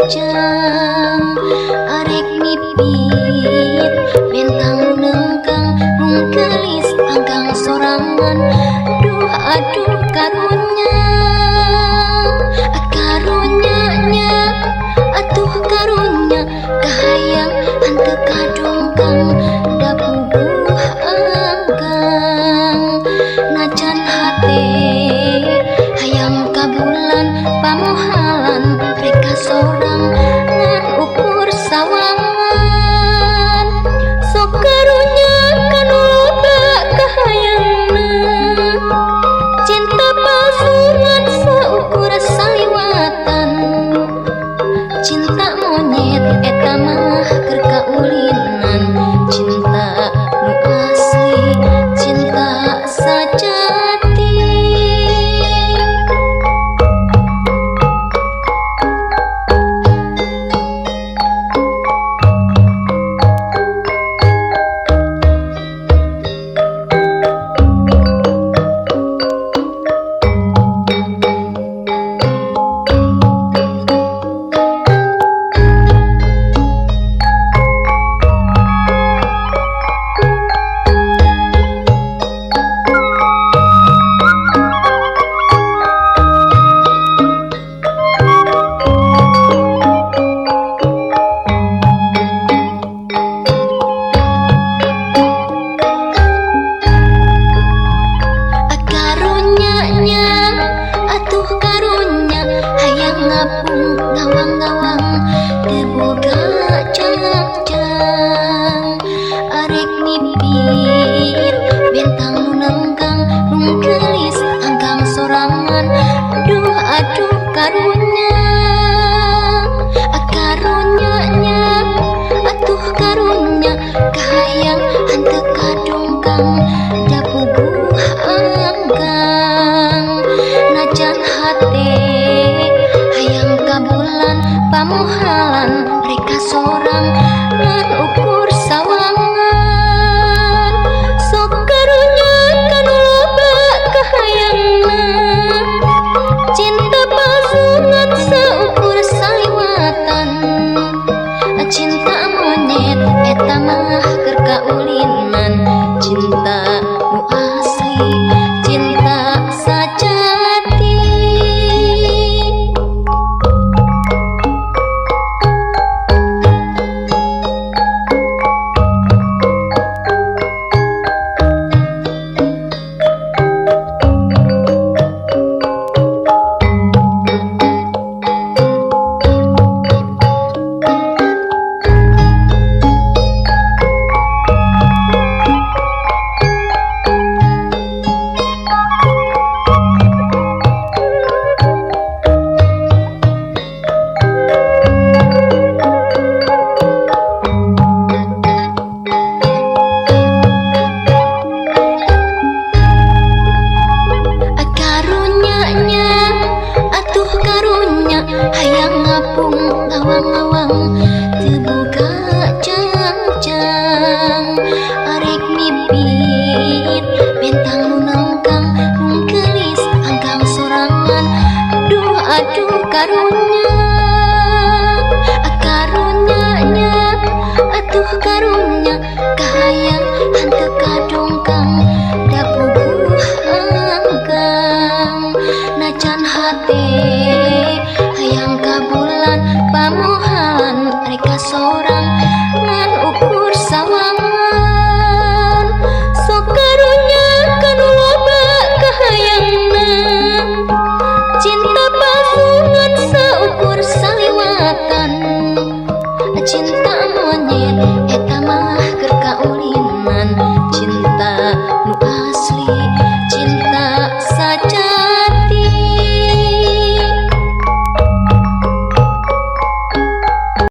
jang arek nipit bentang nengkang bungkelis angkang sorangan duh aduh karunya karunyanya atuh karunya kahayang hanteu kadongkang da puguh angkang najan hate hayang kabulan pamohalan reka sorang ngan ukur sawangan sok karunya kanu loba kahayangna cinta palsungan saukur saliwatan cinta monyet eta mah keur kaulinan cinta nu asli cinta sajati. Ngapung ngawang-ngawang teboga jang-jang arek nipit bentang nu nengkang bungkelis angkang sorangan duh aduh karunya karunyanya atuh karunya kahayang hanteu kadongkang da puguh angkang najan hate hayang kabulan pamohalan reka sorang ngan ukur sawangan sok karunya kanu loba kahayangna cinta palsungan saukur saliwatan cinta monyet eta mah keur kaulinan cinta nu asli cinta sajati. Hayang ngapung ngawang-ngawang teboga jang-jang arek nipit bentang nu nengkang bungkelis angkang sorangan duh aduh karunya karunyanya atuh karunya kahayang hanteu kadongkang da puguh angkang najan hate hayang kabulan